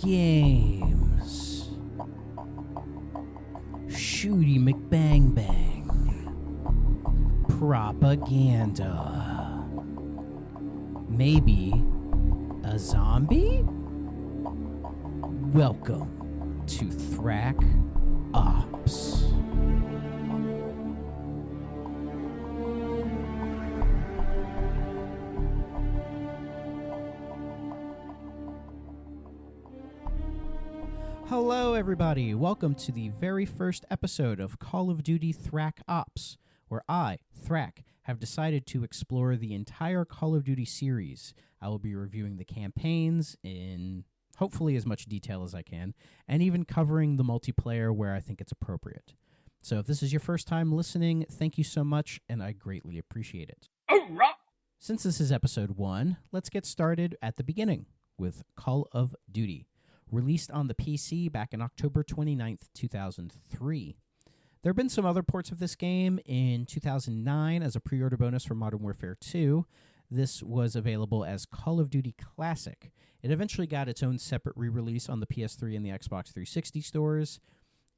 Games. Shooty McBang Bang. Propaganda. Maybe a zombie? Welcome to Thrack Ops. Hello, everybody. Welcome to the very first episode of Call of Duty Thrack Ops, where I, Thrack, have decided to explore the entire Call of Duty series. I will be reviewing the campaigns in hopefully as much detail as I can, and even covering the multiplayer where I think it's appropriate. So if this is your first time listening, thank you so much, and I greatly appreciate it. Since this is episode 1, let's get started at the beginning with Call of Duty. Released on the PC back in October 29th, 2003. There have been some other ports of this game in 2009 as a pre-order bonus for Modern Warfare 2. This was available as Call of Duty Classic. It eventually got its own separate re-release on the PS3 and the Xbox 360 stores,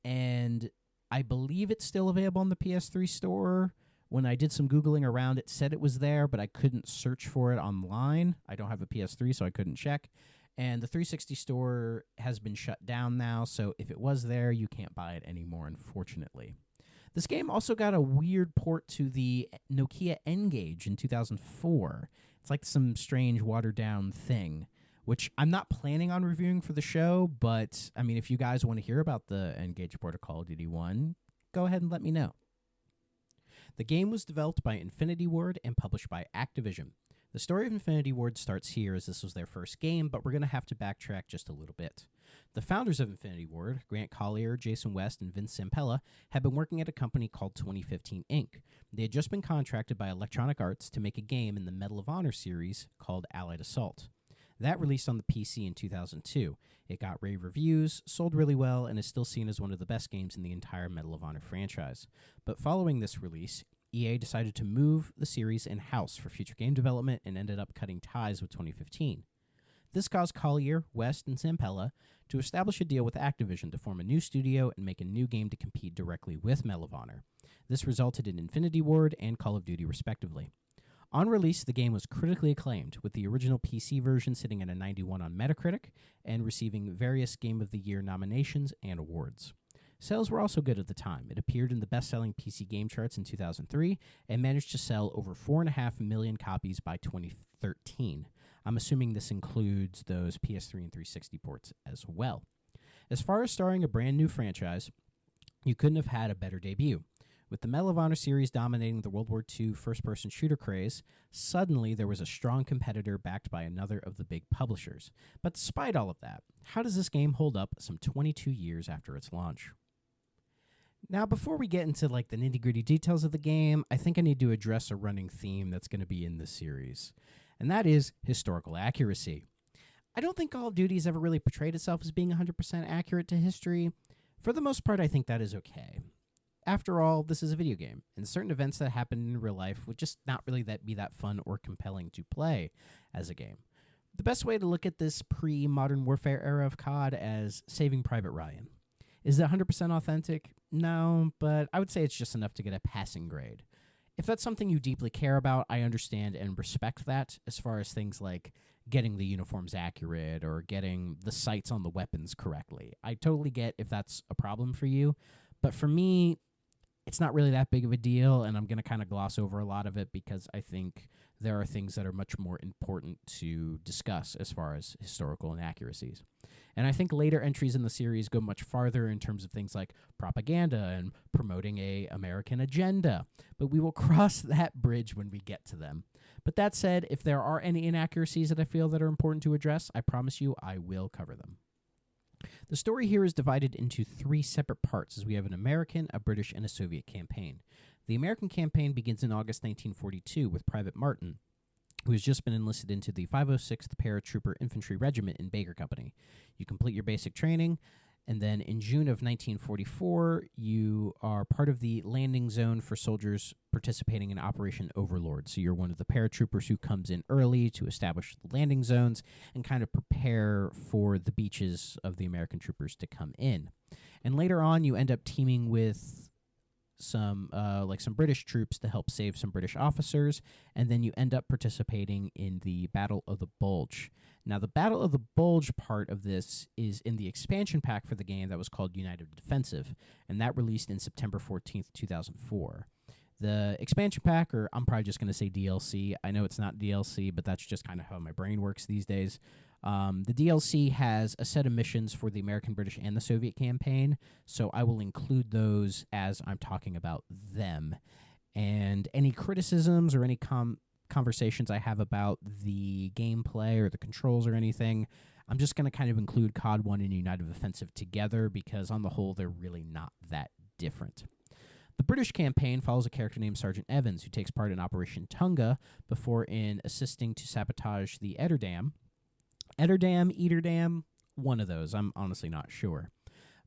and I believe it's still available on the PS3 store. When I did some Googling around, it said it was there, but I couldn't search for it online. I don't have a PS3, so I couldn't check. And the 360 store has been shut down now, so if it was there, you can't buy it anymore, unfortunately. This game also got a weird port to the Nokia N-Gage in 2004. It's like some strange watered-down thing, which I'm not planning on reviewing for the show, but, I mean, if you guys want to hear about the N-Gage port of Call of Duty 1, go ahead and let me know. The game was developed by Infinity Ward and published by Activision. The story of Infinity Ward starts here as this was their first game, but we're going to have to backtrack just a little bit. The founders of Infinity Ward, Grant Collier, Jason West, and Vince Zampella, had been working at a company called 2015 Inc. They had just been contracted by Electronic Arts to make a game in the Medal of Honor series called Allied Assault. That released on the PC in 2002. It got rave reviews, sold really well, and is still seen as one of the best games in the entire Medal of Honor franchise. But following this release, EA decided to move the series in-house for future game development and ended up cutting ties with 2015. This caused Collier, West, and Zampella to establish a deal with Activision to form a new studio and make a new game to compete directly with Medal of Honor. This resulted in Infinity Ward and Call of Duty, respectively. On release, the game was critically acclaimed, with the original PC version sitting at a 91 on Metacritic and receiving various Game of the Year nominations and awards. Sales were also good at the time. It appeared in the best-selling PC game charts in 2003 and managed to sell over 4.5 million copies by 2013. I'm assuming this includes those PS3 and 360 ports as well. As far as starring a brand new franchise, you couldn't have had a better debut. With the Medal of Honor series dominating the World War II first-person shooter craze, suddenly there was a strong competitor backed by another of the big publishers. But despite all of that, how does this game hold up some 22 years after its launch? Now, before we get into the nitty-gritty details of the game, I think I need to address a running theme that's going to be in this series, and that is historical accuracy. I don't think Call of Duty has ever really portrayed itself as being 100% accurate to history. For the most part, I think that is okay. After all, this is a video game, and certain events that happen in real life would just not really be that fun or compelling to play as a game. The best way to look at this pre-Modern Warfare era of COD as Saving Private Ryan. Is it 100% authentic? No, but I would say it's just enough to get a passing grade. If that's something you deeply care about, I understand and respect that, as far as things like getting the uniforms accurate or getting the sights on the weapons correctly. I totally get if that's a problem for you, but for me, it's not really that big of a deal, and I'm going to kind of gloss over a lot of it because I think there are things that are much more important to discuss as far as historical inaccuracies. And I think later entries in the series go much farther in terms of things like propaganda and promoting a American agenda, but we will cross that bridge when we get to them. But that said, if there are any inaccuracies that I feel that are important to address, I promise you I will cover them. The story here is divided into 3 separate parts, as we have an American, a British, and a Soviet campaign. The American campaign begins in August 1942 with Private Martin, who has just been enlisted into the 506th Paratrooper Infantry Regiment in Baker Company. You complete your basic training, And then in June of 1944, you are part of the landing zone for soldiers participating in Operation Overlord. So you're one of the paratroopers who comes in early to establish the landing zones and kind of prepare for the beaches of the American troopers to come in. And later on, you end up teaming with some British troops to help save some British officers, and then you end up participating in the Battle of the Bulge. Now, the Battle of the Bulge part of this is in the expansion pack for the game that was called United Defensive, and that released in September 14th, 2004. The expansion pack, or I'm probably just going to say DLC. I know it's not DLC, but that's just kind of how my brain works these days. The DLC has a set of missions for the American, British, and the Soviet campaign, so I will include those as I'm talking about them. And any criticisms or any conversations I have about the gameplay or the controls or anything, I'm just going to kind of include COD 1 and United Offensive together because on the whole, they're really not that different. The British campaign follows a character named Sergeant Evans, who takes part in Operation Tunga before assisting to sabotage the Etterdam. Etterdam, one of those. I'm honestly not sure.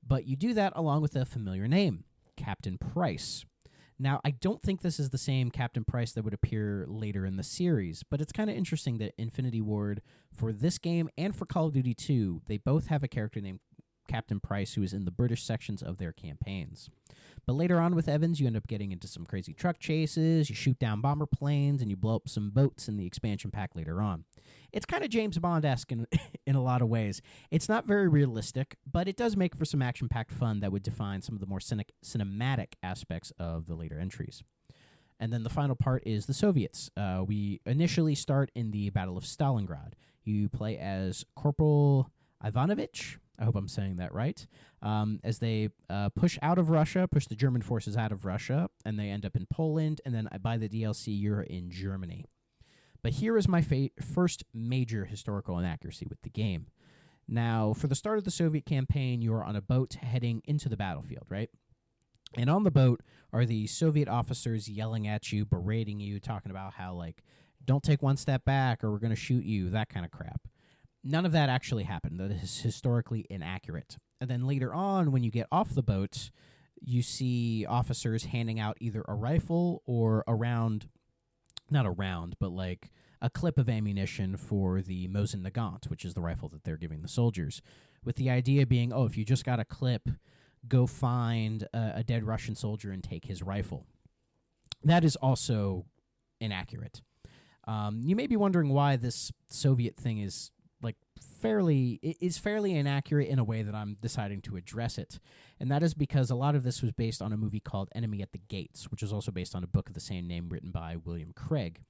But you do that along with a familiar name, Captain Price. Now, I don't think this is the same Captain Price that would appear later in the series, but it's kind of interesting that Infinity Ward, for this game and for Call of Duty 2, they both have a character named Captain Price who is in the British sections of their campaigns. But later on with Evans, you end up getting into some crazy truck chases, you shoot down bomber planes, and you blow up some boats in the expansion pack later on. It's kind of James Bond-esque in a lot of ways. It's not very realistic, but it does make for some action-packed fun that would define some of the more cinematic aspects of the later entries. And then the final part is the Soviets. We initially start in the Battle of Stalingrad. You play as Corporal Ivanovich, I hope I'm saying that right, as they push the German forces out of Russia, and they end up in Poland, and then by the DLC, you're in Germany. But here is my first major historical inaccuracy with the game. Now, for the start of the Soviet campaign, you are on a boat heading into the battlefield, right? And on the boat are the Soviet officers yelling at you, berating you, talking about how, don't take one step back or we're going to shoot you, that kind of crap. None of that actually happened. That is historically inaccurate. And then later on, when you get off the boat, you see officers handing out either a rifle or a clip of ammunition for the Mosin Nagant, which is the rifle that they're giving the soldiers, with the idea being, if you just got a clip, go find a dead Russian soldier and take his rifle. That is also inaccurate. You may be wondering why this Soviet thing is fairly inaccurate in a way that I'm deciding to address it. And that is because a lot of this was based on a movie called Enemy at the Gates, which is also based on a book of the same name written by William Craig.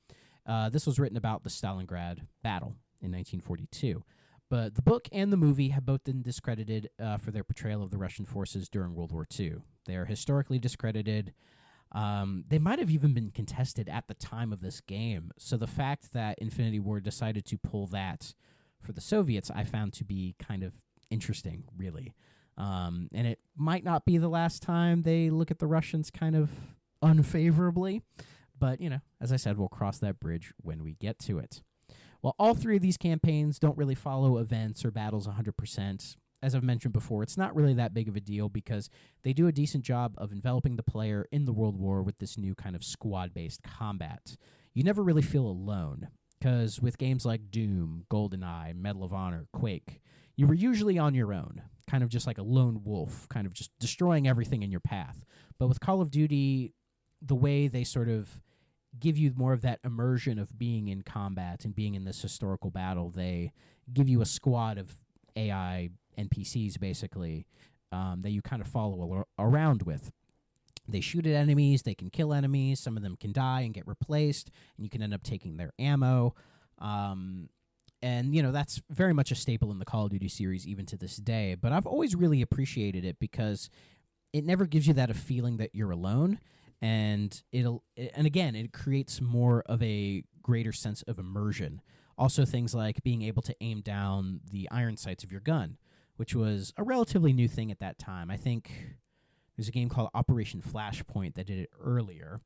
This was written about the Stalingrad battle in 1942. But the book and the movie have both been discredited for their portrayal of the Russian forces during World War II. They are historically discredited. They might have even been contested at the time of this game. So the fact that Infinity Ward decided to pull that for the Soviets, I found to be kind of interesting, really. And it might not be the last time they look at the Russians kind of unfavorably. But, as I said, we'll cross that bridge when we get to it. Well, all three of these campaigns don't really follow events or battles 100%. As I've mentioned before, it's not really that big of a deal because they do a decent job of enveloping the player in the World War with this new kind of squad-based combat. You never really feel alone. Because with games like Doom, GoldenEye, Medal of Honor, Quake, you were usually on your own, kind of just like a lone wolf, kind of just destroying everything in your path. But with Call of Duty, the way they sort of give you more of that immersion of being in combat and being in this historical battle, they give you a squad of AI NPCs, basically, that you kind of follow around with. They shoot at enemies, they can kill enemies, some of them can die and get replaced, and you can end up taking their ammo. And, that's very much a staple in the Call of Duty series even to this day. But I've always really appreciated it because it never gives you that a feeling that you're alone, and it creates more of a greater sense of immersion. Also things like being able to aim down the iron sights of your gun, which was a relatively new thing at that time. I think there's a game called Operation Flashpoint that did it earlier.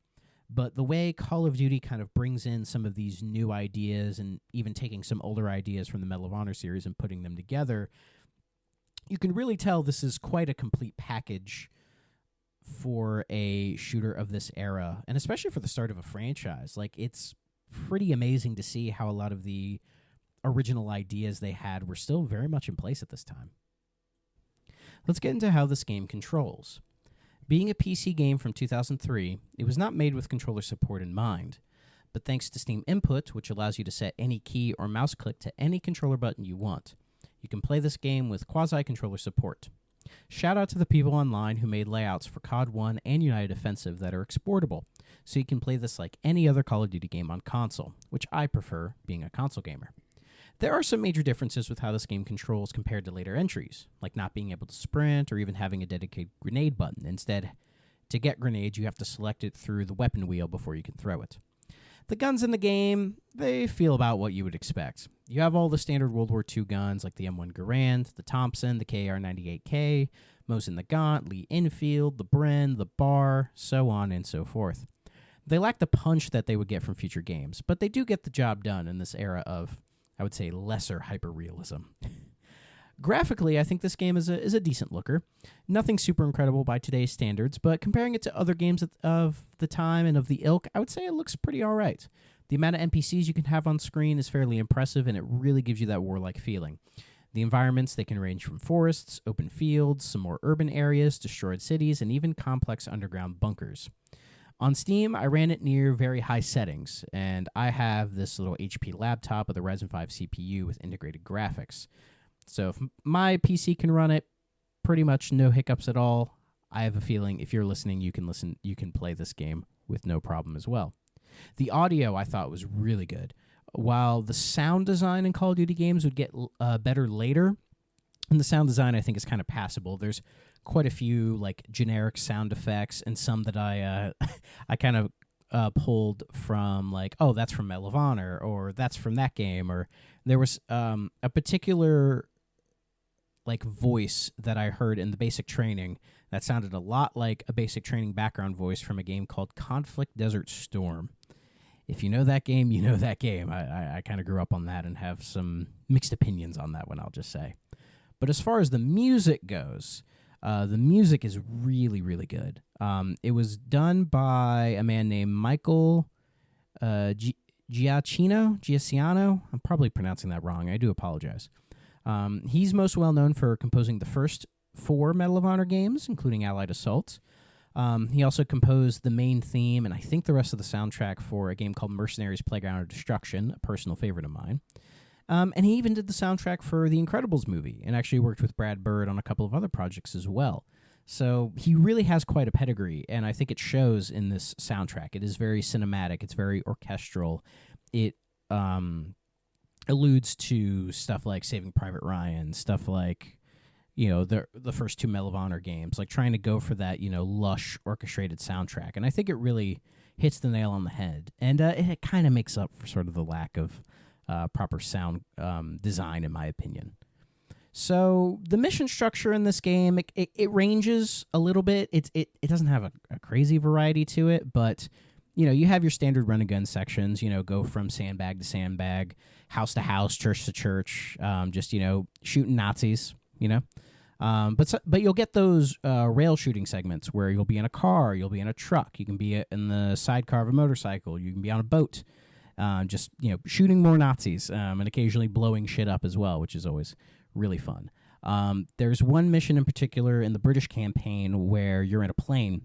But the way Call of Duty kind of brings in some of these new ideas and even taking some older ideas from the Medal of Honor series and putting them together you can really tell this is quite a complete package for a shooter of this era, and especially for the start of a franchise. Like, it's pretty amazing to see how a lot of the original ideas they had were still very much in place at this time. Let's get into how this game controls. Being a PC game from 2003, it was not made with controller support in mind, but thanks to Steam Input, which allows you to set any key or mouse click to any controller button you want, you can play this game with quasi-controller support. Shout out to the people online who made layouts for COD 1 and United Offensive that are exportable, so you can play this like any other Call of Duty game on console, which I prefer, being a console gamer. There are some major differences with how this game controls compared to later entries, like not being able to sprint or even having a dedicated grenade button. Instead, to get grenades, you have to select it through the weapon wheel before you can throw it. The guns in the game, they feel about what you would expect. You have all the standard World War II guns like the M1 Garand, the Thompson, the KR-98K, Mosin Nagant, Lee Enfield, the Bren, the Bar, so on and so forth. They lack the punch that they would get from future games, but they do get the job done in this era of, I would say, lesser hyperrealism. Graphically, I think this game is a decent looker. Nothing super incredible by today's standards, but comparing it to other games of the time and of the ilk, I would say it looks pretty all right. The amount of NPCs you can have on screen is fairly impressive, and it really gives you that warlike feeling. The environments, they can range from forests, open fields, some more urban areas, destroyed cities, and even complex underground bunkers. On Steam, I ran it near very high settings, and I have this little HP laptop with a Ryzen 5 CPU with integrated graphics. So if my PC can run it, pretty much no hiccups at all. I have a feeling if you're listening, you can play this game with no problem as well. The audio I thought was really good. While the sound design in Call of Duty games would get better later, and the sound design I think is kind of passable. There's quite a few like generic sound effects and some that I I kind of pulled from, like, oh, that's from Medal of Honor, or that's from that game, or there was a particular like voice that I heard in the basic training that sounded a lot like a basic training background voice from a game called Conflict Desert Storm. If you know that game, you know that game. I kind of grew up on that and have some mixed opinions on that one, I'll just say. But as far as the music goes, the music is really, really good. It was done by a man named Michael Giacchino. I'm probably pronouncing that wrong. I do apologize. He's most well known for composing the first 4 Medal of Honor games, including Allied Assault. He also composed the main theme and I think the rest of the soundtrack for a game called Mercenaries Playground of Destruction, a personal favorite of mine. And he even did the soundtrack for the Incredibles movie and actually worked with Brad Bird on a couple of other projects as well. So he really has quite a pedigree, and I think it shows in this soundtrack. It is very cinematic. It's very orchestral. It alludes to stuff like Saving Private Ryan, stuff like, you know, the first 2 Medal of Honor games, like trying to go for that, you know, lush, orchestrated soundtrack. And I think it really hits the nail on the head. And it kind of makes up for sort of the lack of proper sound design, in my opinion. So the mission structure in this game, it ranges a little bit. It doesn't have a crazy variety to it, but, you know, you have your standard run and gun sections, you know, go from sandbag to sandbag, house to house, church to church, just, you know, shooting Nazis, you know. But you'll get those rail shooting segments where you'll be in a car, you'll be in a truck, you can be in the sidecar of a motorcycle, you can be on a boat, just, you know, shooting more Nazis and occasionally blowing shit up as well, which is always really fun. There's one mission in particular in the British campaign where you're in a plane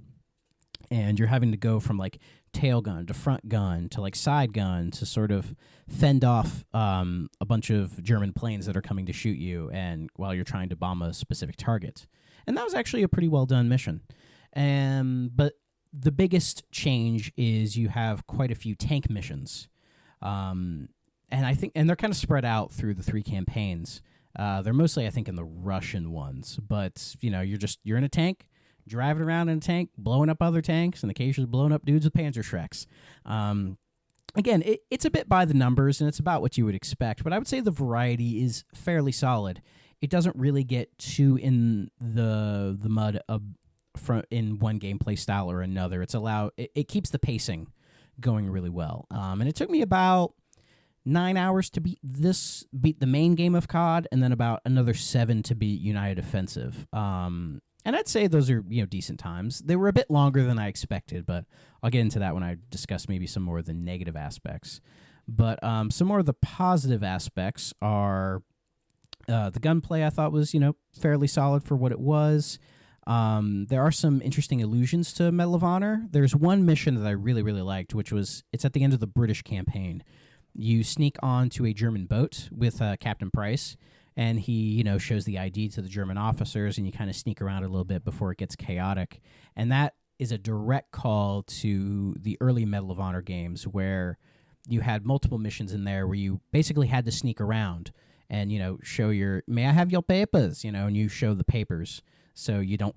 and you're having to go from like tail gun to front gun to like side gun to sort of fend off a bunch of German planes that are coming to shoot you, and while you're trying to bomb a specific target. And that was actually a pretty well done mission. But the biggest change is you have quite a few tank missions. And they're kind of spread out through the 3 campaigns. They're mostly, I think, in the Russian ones, but you know, you're in a tank, driving around in a tank, blowing up other tanks, and occasionally blowing up dudes with Panzerschrecks. Again, it's a bit by the numbers, and it's about what you would expect, but I would say the variety is fairly solid. It doesn't really get too in the mud in one gameplay style or another. It keeps the pacing going really well. And it took me about 9 hours to beat the main game of COD, and then about another 7 to beat United Offensive. And I'd say those are decent times. They were a bit longer than I expected, but I'll get into that when I discuss maybe some more of the negative aspects. But some more of the positive aspects are the gunplay. I thought was fairly solid for what it was. There are some interesting allusions to Medal of Honor. There's one mission that I really, really liked, which was it's at the end of the British campaign. You sneak onto a German boat with Captain Price, and he, shows the ID to the German officers, and you kind of sneak around a little bit before it gets chaotic. And that is a direct call to the early Medal of Honor games, where you had multiple missions in there where you basically had to sneak around and, show may I have your papers, and you show the papers so you don't,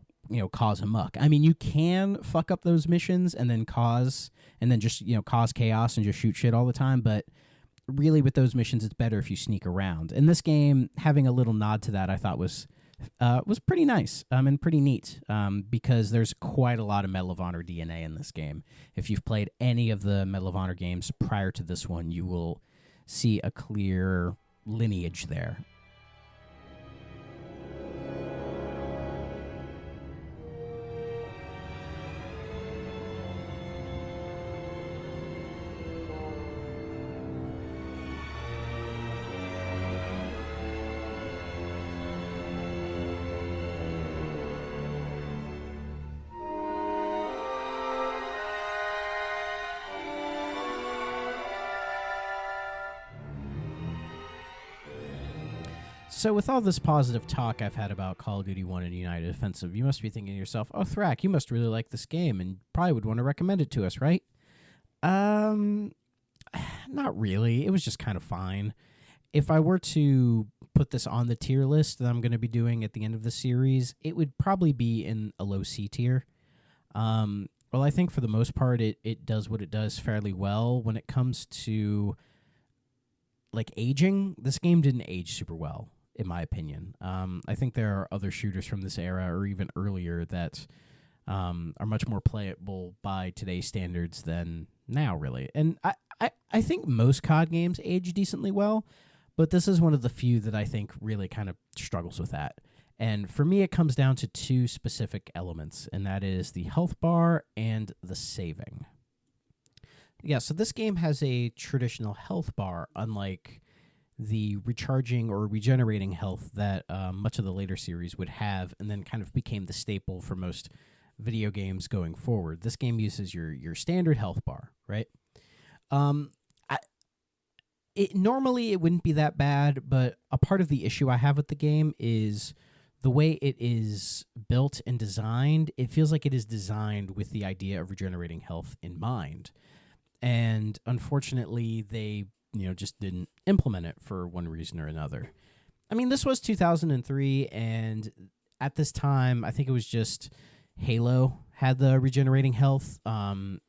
cause a muck. I mean, you can fuck up those missions and then cause chaos and just shoot shit all the time, but really with those missions, it's better if you sneak around. In this game, having a little nod to that, I thought was pretty nice and pretty neat because there's quite a lot of Medal of Honor DNA in this game. If you've played any of the Medal of Honor games prior to this one, you will see a clear lineage there. So with all this positive talk I've had about Call of Duty 1 and United Offensive, you must be thinking to yourself, oh, Thrak, you must really like this game and probably would want to recommend it to us, right? Not really. It was just kind of fine. If I were to put this on the tier list that I'm going to be doing at the end of the series, it would probably be in a low C tier. Well, I think for the most part, it does what it does fairly well. When it comes to aging, this game didn't age super well, in my opinion. I think there are other shooters from this era or even earlier that are much more playable by today's standards than now, really. And I think most COD games age decently well, but this is one of the few that I think really kind of struggles with that. And for me, it comes down to two specific elements, and that is the health bar and the saving. Yeah, so this game has a traditional health bar, unlike the recharging or regenerating health that much of the later series would have, and then kind of became the staple for most video games going forward. This game uses your standard health bar, right? Normally it wouldn't be that bad, but a part of the issue I have with the game is the way it is built and designed. It feels like it is designed with the idea of regenerating health in mind. And unfortunately, they just didn't implement it for one reason or another. I mean, this was 2003, and at this time, I think it was just Halo had the regenerating health, and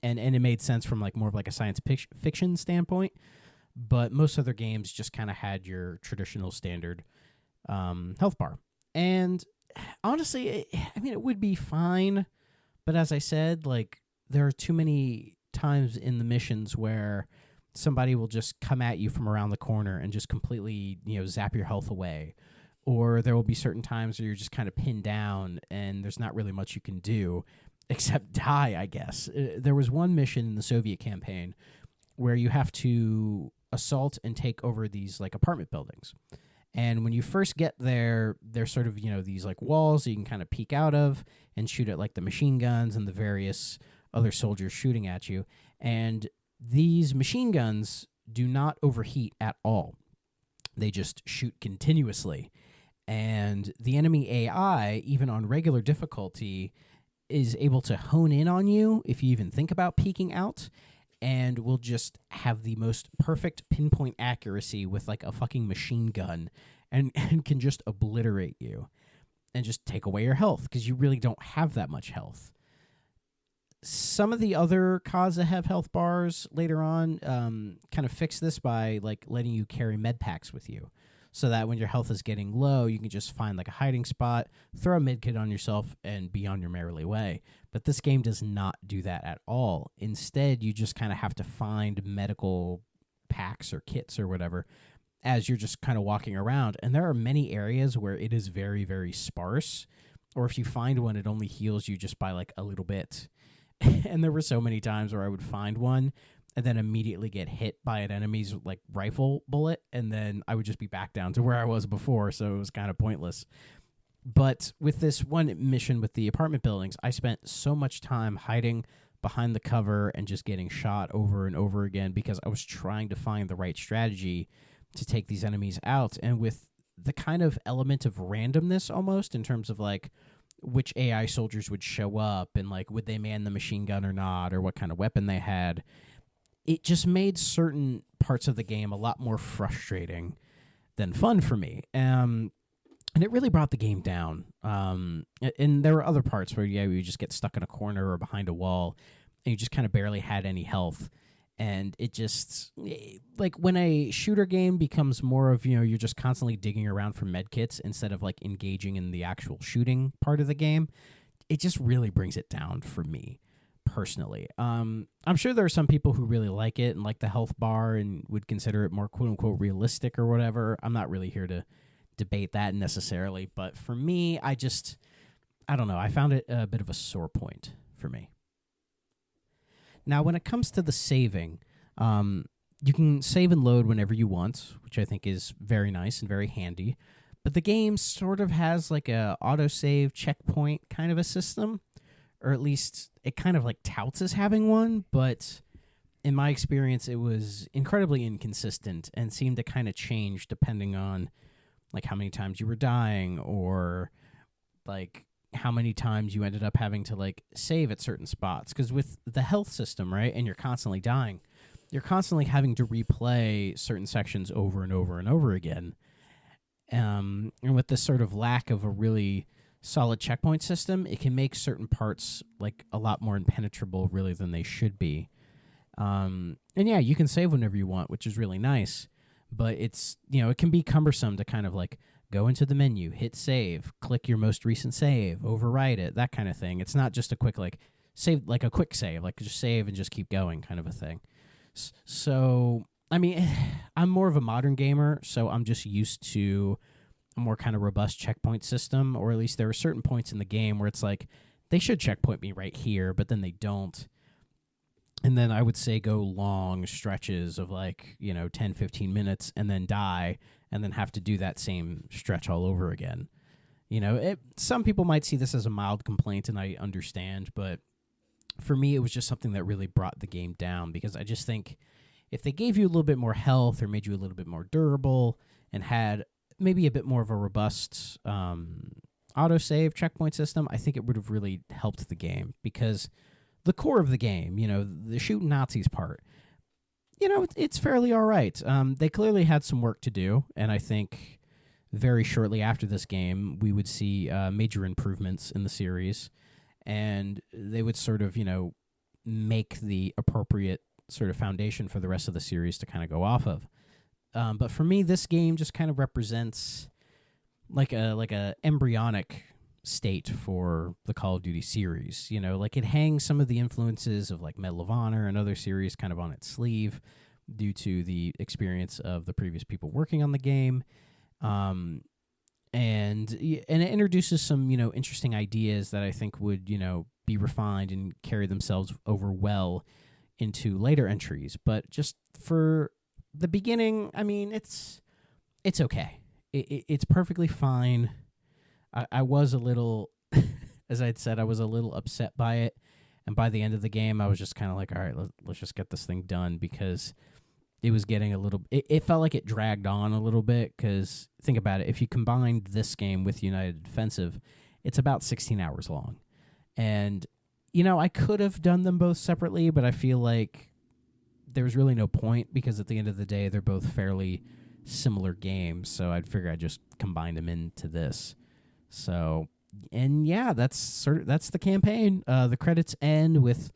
it made sense from more of a science fiction standpoint. But most other games just kind of had your traditional standard health bar. And honestly, it would be fine. But as I said, there are too many times in the missions where somebody will just come at you from around the corner and just completely, zap your health away. Or there will be certain times where you're just kind of pinned down and there's not really much you can do except die, I guess. There was one mission in the Soviet campaign where you have to assault and take over these apartment buildings. And when you first get there, there's sort of, these walls that you can kind of peek out of and shoot at the machine guns and the various other soldiers shooting at you. And these machine guns do not overheat at all. They just shoot continuously. And the enemy AI, even on regular difficulty, is able to hone in on you if you even think about peeking out, and will just have the most perfect pinpoint accuracy with a fucking machine gun and can just obliterate you and just take away your health because you really don't have that much health. Some of the other CODs that have health bars later on kind of fix this by letting you carry med packs with you, so that when your health is getting low, you can just find a hiding spot, throw a med kit on yourself, and be on your merry way. But this game does not do that at all. Instead, you just kind of have to find medical packs or kits or whatever as you're just kind of walking around. And there are many areas where it is very, very sparse. Or if you find one, it only heals you just by like a little bit. And there were so many times where I would find one and then immediately get hit by an enemy's like rifle bullet, and then I would just be back down to where I was before, so it was kind of pointless. But with this one mission with the apartment buildings, I spent so much time hiding behind the cover and just getting shot over and over again because I was trying to find the right strategy to take these enemies out. And with the kind of element of randomness almost in terms of like which AI soldiers would show up and like would they man the machine gun or not, or what kind of weapon they had, it just made certain parts of the game a lot more frustrating than fun for me. And it really brought the game down. And there were other parts where, you just get stuck in a corner or behind a wall, and you just kind of barely had any health. And it just, like, when a shooter game becomes more of, you're just constantly digging around for medkits instead of, like, engaging in the actual shooting part of the game, it just really brings it down for me. Personally, I'm sure there are some people who really like it and like the health bar and would consider it more quote unquote realistic or whatever. I'm not really here to debate that necessarily, but for me, I don't know. I found it a bit of a sore point for me. Now, when it comes to the saving, you can save and load whenever you want, which I think is very nice and very handy. But the game sort of has like a autosave checkpoint kind of a system. Or at least it kind of like touts as having one, but in my experience, it was incredibly inconsistent and seemed to kind of change depending on like how many times you were dying or like how many times you ended up having to like save at certain spots. Because with the health system, right, and you're constantly dying, you're constantly having to replay certain sections over and over and over again. And with this sort of lack of a really solid checkpoint system, it can make certain parts like a lot more impenetrable really than they should be. And yeah, you can save whenever you want, which is really nice, but it's, it can be cumbersome to kind of like go into the menu, hit save, click your most recent save, overwrite it, that kind of thing. It's not just a quick like save, like a quick save, like just save and just keep going kind of a thing. So, I mean, I'm more of a modern gamer, so I'm just used to a more kind of robust checkpoint system, or at least there are certain points in the game where it's like, they should checkpoint me right here, but then they don't. And then I would say go long stretches of like, 10, 15 minutes and then die and then have to do that same stretch all over again. Some people might see this as a mild complaint, and I understand, but for me, it was just something that really brought the game down, because I just think if they gave you a little bit more health or made you a little bit more durable and had maybe a bit more of a robust autosave checkpoint system, I think it would have really helped the game, because the core of the game, the shooting Nazis part, it's fairly all right. They clearly had some work to do, and I think very shortly after this game, we would see major improvements in the series, and they would sort of, make the appropriate sort of foundation for the rest of the series to kind of go off of. But for me, this game just kind of represents like a embryonic state for the Call of Duty series. Like it hangs some of the influences of like Medal of Honor and other series kind of on its sleeve due to the experience of the previous people working on the game. And it introduces some, interesting ideas that I think would, be refined and carry themselves over well into later entries. But just for the beginning, I mean, it's okay. It's perfectly fine. I was a little, as I'd said, I was a little upset by it. And by the end of the game, I was just kind of like, all right, let's just get this thing done, because it was getting a little, it felt like it dragged on a little bit, because think about it. If you combined this game with United Defensive, it's about 16 hours long. And, I could have done them both separately, but I feel like there's really no point, because at the end of the day, they're both fairly similar games. So I'd figure I'd just combine them into this. So, and yeah, that's the campaign. The credits end with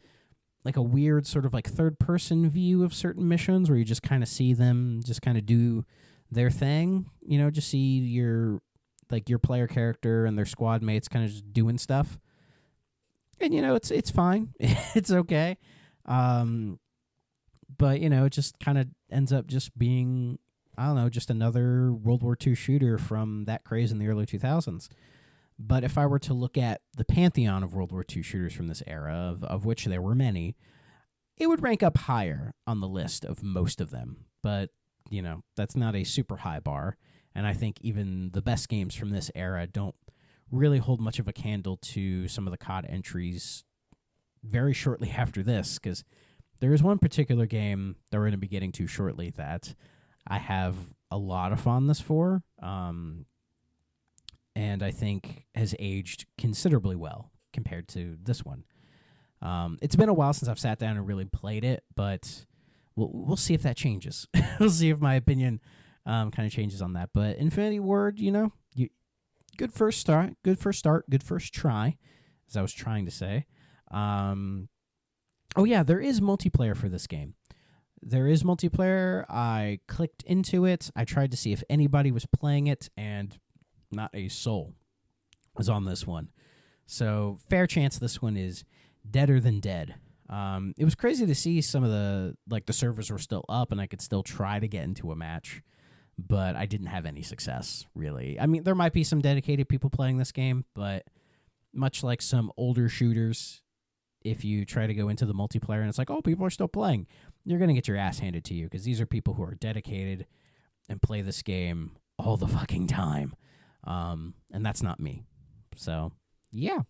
like a weird sort of like third-person view of certain missions where you just kind of see them just kind of do their thing. Just see your player character and their squad mates kind of just doing stuff. And it's fine. It's okay. but, it just kind of ends up just being, I don't know, just another World War II shooter from that craze in the early 2000s. But if I were to look at the pantheon of World War II shooters from this era, of which there were many, it would rank up higher on the list of most of them. But, that's not a super high bar. And I think even the best games from this era don't really hold much of a candle to some of the COD entries very shortly after this, because there is one particular game that we're going to be getting to shortly that I have a lot of fondness for, and I think has aged considerably well compared to this one. It's been a while since I've sat down and really played it, but we'll see if that changes. We'll see if my opinion kind of changes on that. But Infinity Ward, good first start, good first try, as I was trying to say. Oh yeah, there is multiplayer for this game. There is multiplayer. I clicked into it. I tried to see if anybody was playing it, and not a soul was on this one. So fair chance this one is deader than dead. It was crazy to see some of the servers were still up, and I could still try to get into a match, but I didn't have any success, really. I mean, there might be some dedicated people playing this game, but much like some older shooters, if you try to go into the multiplayer and it's like, oh, people are still playing, you're going to get your ass handed to you, because these are people who are dedicated and play this game all the fucking time. And that's not me. So, yeah.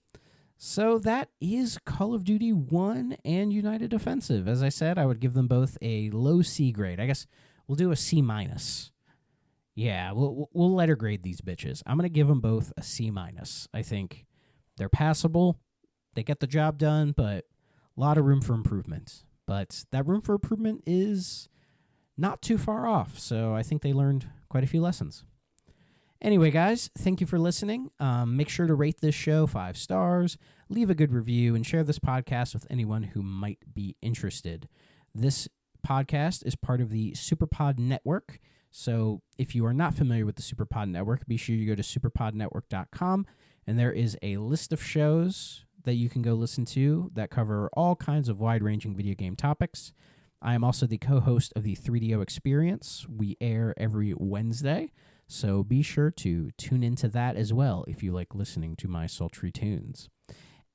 So that is Call of Duty 1 and United Offensive. As I said, I would give them both a low C grade. I guess we'll do a C-. Yeah, we'll letter grade these bitches. I'm going to give them both a C-. I think they're passable. They get the job done, but a lot of room for improvement. But that room for improvement is not too far off, so I think they learned quite a few lessons. Anyway, guys, thank you for listening. Make sure to rate this show 5 stars, leave a good review, and share this podcast with anyone who might be interested. This podcast is part of the SuperPod Network, so if you are not familiar with the SuperPod Network, be sure you go to superpodnetwork.com, and there is a list of shows that you can go listen to that cover all kinds of wide-ranging video game topics. I am also the co-host of the 3DO Experience. We air every Wednesday, so be sure to tune into that as well if you like listening to my sultry tunes.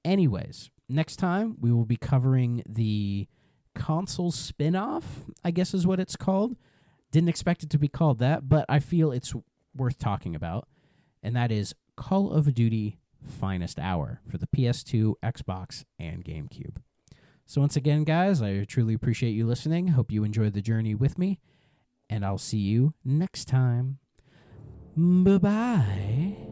Anyways, next time we will be covering the console spin-off, I guess is what it's called. Didn't expect it to be called that, but I feel it's worth talking about, and that is Call of Duty Finest Hour for the PS2, Xbox, and GameCube. So once again, guys, I truly appreciate you listening. Hope you enjoyed the journey with me, and I'll see you next time. Bye-bye.